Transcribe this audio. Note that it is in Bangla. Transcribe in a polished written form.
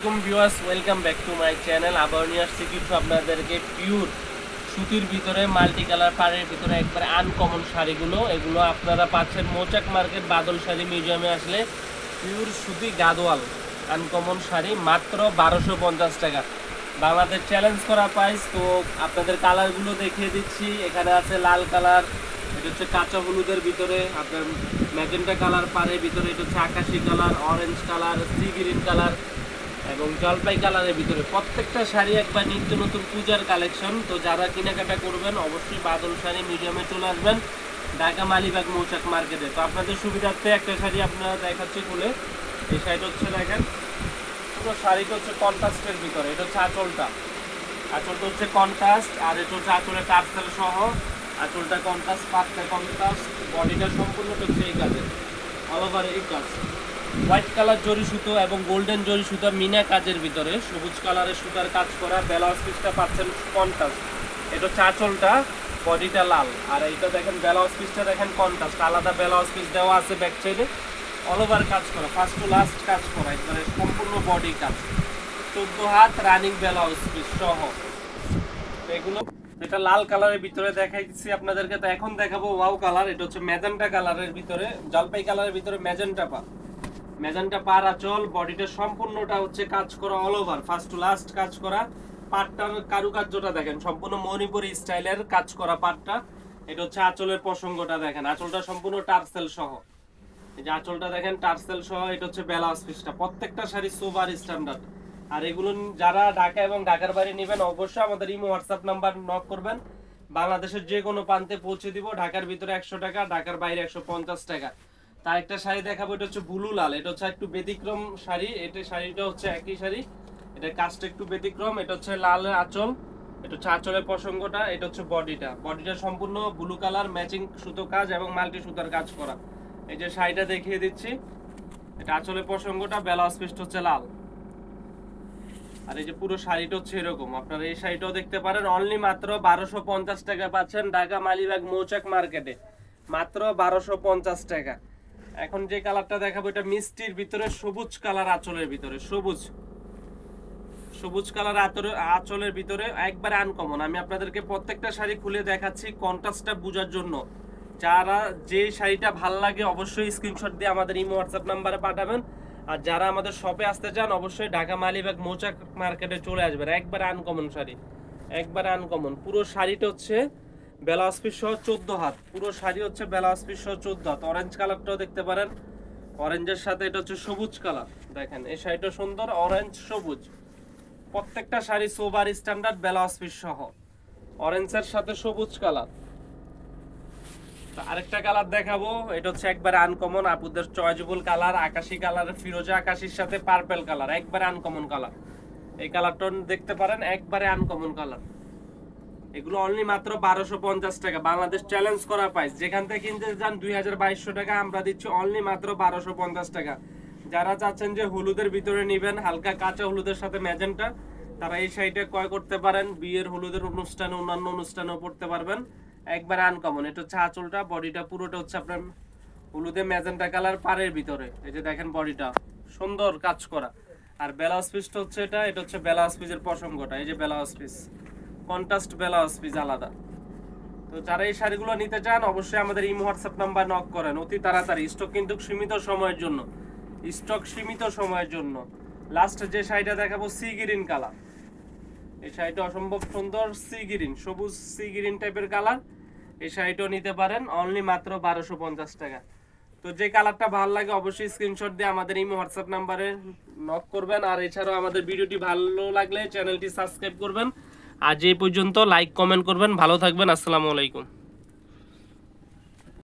আলাইকুম viewers, welcome back to my channel. আবার নিয়ে আসছি কিছু আপনাদেরকে পিওর সুতির ভিতরে মাল্টি কালার পাড়ের ভিতরে একবারে আনকমন শাড়িগুলো। এগুলো আপনারা পাচ্ছেন মৌচাক মার্কেট বাদল শাড়ি মিউজিয়ামে আসলে। পিওর সুতি গাদোয়াল আনকমন শাড়ি মাত্র 1250 টাকা, বাংলাদেশ চ্যালেঞ্জ করা প্রাইস। তো আপনাদের কালারগুলো দেখিয়ে দিচ্ছি। এখানে আছে লাল কালার, এটা হচ্ছে কাঁচা হলুদের ভিতরে, আপনার ম্যাজেন্টা কালার পাড়ের ভিতরে, এটা হচ্ছে আকাশি colour, orange colour, sea green colour এবং জলপাই কালারের ভিতরে। প্রত্যেকটা শাড়ি একবার নিত্য নতুন পূজার কালেকশন। তো যারা কেনাকাটা করবেন অবশ্যই বাদল শাড়ি মিউজিয়ামে চলে আসবেন, ঢাকা মালিবাগ মৌচাক মার্কেটে। তো আপনাদের সুবিধার্থে একটা শাড়ি আপনারা দেখাচ্ছি খুলে। এই শাড়িটা হচ্ছে দেখেন, পুরো শাড়িটা হচ্ছে কন্ট্রাস্টের ভিতরে। এটা হচ্ছে আঁচলটা হচ্ছে কন্ট্রাস্ট, আর এটা হচ্ছে আঁচলের টার্সেল সহ। আঁচলটা কন্ট্রাস্ট, পাটটা কন্ট্রাস্ট, বডিটা সম্পূর্ণ হচ্ছে এই কাজে, অল ওভার এই কাজ। হোয়াইট কালার জরি সুতো এবং গোল্ডেন জরি সুতো মিনা কাজের ভিতরে, সবুজ কালারের সুতার কাজ করা। ব্লাউজ পিসটা পাচ্ছেন কন্ট্রাস্ট, এটা হচ্ছে আঁচলটা, বডিটা লাল। আর এইটা দেখেন ব্লাউজ পিসটা দেখেন কন্ট্রাস্ট, আলাদা ব্লাউজ পিস দেওয়া আছে ব্যাক সাইডে, অল ওভার কাজ করা, ফার্স্ট টু লাস্ট কাজ করা, একবারে সম্পূর্ণ বডি কাজ। 14 হাত রানিং ব্লাউজ পিস সহ এগুলো। এটা লাল কালারের ভিতরে দেখাইছি আপনাদেরকে। তো এখন দেখাবো ওয়াও কালার। এটা হচ্ছে ম্যাজেন্টা কালারের ভিতরে, জলপাই কালারের ভিতরে ম্যাজেন্টা পার আঁচল, বডিটা সম্পূর্ণটা হচ্ছে কাজ করা, all over first to last কাজ করা। পাটটার কারুকার্যটা দেখেন, সম্পূর্ণ মণিপুরি স্টাইলের কাজ করা পাটটা। এটা হচ্ছে আঁচলের প্রসঙ্গটা দেখেন, আঁচলটা সম্পূর্ণ টার্সেল সহ। এই যে আঁচলটা দেখেন টার্সেল সহ। এটা হচ্ছে ব্লাউজ পিসটা। প্রত্যেকটা শাড়ি সুপার স্ট্যান্ডার্ড। আর এগুলো যারা ঢাকা এবং ঢাকার বাইরে নেবেন অবশ্যই আমাদের ইমো হোয়াটসঅ্যাপ নাম্বার নক করবেন, বাংলাদেশের যে কোনো প্রান্তে পৌঁছে দিব। ঢাকার ভিতরে 100 টাকা, ঢাকার বাইরে 150 টাকা। তার একটা শাড়ি দেখাবো, এটা হচ্ছে ব্লু লাল। এটা হচ্ছে একটু ব্যতিক্রম শাড়ি। এটা শাড়িটা হচ্ছে একই শাড়ি, এটা কাজটা একটু ব্যতিক্রম। এটা হচ্ছে লাল আঁচল, এটা হচ্ছে আঁচলের প্রসঙ্গটা। এটা হচ্ছে বডিটা সম্পূর্ণ ব্লু কালার, ম্যাচিং সুতো কাজ এবং মাল্টি সুতার কাজ করা। এই যে শাড়িটা দেখিয়ে দিচ্ছি, এটা আঁচলের প্রসঙ্গটা, ব্লাউজ পিসটা হচ্ছে লাল। আর এই যে পুরো শাড়িটা হচ্ছে এরকম। আপনারা এই শাড়িটাও দেখতে পারেন। অনলি মাত্র 1250 টাকা পাচ্ছেন ঢাকা মালিবাগ মৌচাক মার্কেটে, মাত্র 1250 টাকা। এখন যে কালারটা দেখাবো, এটা মিষ্টির ভিতরে সবুজ কালার আঁচলের ভিতরে, সবুজ কালার আঁচলের ভিতরে একবারে আনকমন। আমি আপনাদেরকে প্রত্যেকটা শাড়ি খুলে দেখাচ্ছি কন্ট্রাস্টটা বোঝার জন্য। যারা যে শাড়িটা ভাল লাগে অবশ্যই স্ক্রিনশট দিয়ে আমাদের ইমো হোয়াটসঅ্যাপ নাম্বারে পাঠাবেন। আর যারা আমাদের শপে আসতে চান অবশ্যই ঢাকা মালিবাগ মৌচাক মার্কেটে চলে আসবেন। একবারে আনকমন শাড়ি, একবারে আনকমন। পুরো শাড়িটা হচ্ছে ব্লাউজ পিস সহ 14 হাত, পুরো শাড়ি হচ্ছে ব্লাউজ পিস সহ 14 হাত। অরেঞ্জ কালারটাও দেখতে পারেন, অরেঞ্জের সাথে এটা হচ্ছে সবুজ কালার। দেখেন এই শাড়িটা সুন্দর, অরেঞ্জ সবুজ। প্রত্যেকটা শাড়ি সোবার স্ট্যান্ডার্ড, ব্লাউজ পিস সহ, অরেঞ্জের সাথে সবুজ কালার। আরেকটা কালার দেখাবো, এটা হচ্ছে একবারে আনকমন, আপুদের চয়েজেবল কালার, আকাশি কালার, ফিরোজা আকাশির সাথে পার্পল কালার, একবারে আনকমন কালার। এই কালারটা দেখতে পারেন, একবারে আনকমন কালার। এগুলো অনলি মাত্র 1250 টাকা, বাংলাদেশ চ্যালেঞ্জ করা প্রাইস। যেখান থেকে কিনতে যান 2200 টাকা, আমরা দিচ্ছি অনলি মাত্র 1250 টাকা। যারা চাচ্ছেন যে হলুদের ভিতরে নেবেন, হালকা কাঁচা হলুদের সাথে ম্যাজেন্টা, তারা এই শাড়িটা ক্রয় করতে পারেন। বিয়ের হলুদের অনুষ্ঠানে, অন্যান্য অনুষ্ঠানেও পড়তে পারবেন, একবার আনকমন। এটা হচ্ছে আঁচলটা, বডিটা পুরোটা হচ্ছে আপনার হলুদে ম্যাজেন্টা কালার পাড়ের ভিতরে। এই যে দেখেন বডিটা সুন্দর কাজ করা। আর ব্লাউজ পিসটা হচ্ছে এটা হচ্ছে ব্লাউজ পিসের প্রসঙ্গটা। এই যে blouse piece, contrast blouse piece আলাদা। তো যারা এই শাড়িগুলো নিতে চান অবশ্যই আমাদের ইমো হোয়াটসঅ্যাপ নাম্বার নক করেন অতি তাড়াতাড়ি। স্টক কিন্তু সীমিত সময়ের জন্য, স্টক সীমিত সময়ের জন্য। লাস্ট যে শাড়িটা দেখাবো সি গ্রিন কালার। এই শাড়িটা অসম্ভব সুন্দর, সি গ্রিন, সবুজ সি গ্রিন টাইপের কালার। এই শাড়িটাও নিতে পারেন অনলি মাত্র 1250 টাকা। তো যে কালারটা ভালো লাগে অবশ্যই স্ক্রিনশট দিয়ে আমাদের ইমো হোয়াটসঅ্যাপ নাম্বারে নক করবেন। আর এছাড়াও আমাদের ভিডিওটি ভালো লাগলে চ্যানেলটি সাবস্ক্রাইব করবেন। আজ এই পর্যন্ত, লাইক কমেন্ট করবেন। ভালো থাকবেন, আসসালামু আলাইকুম।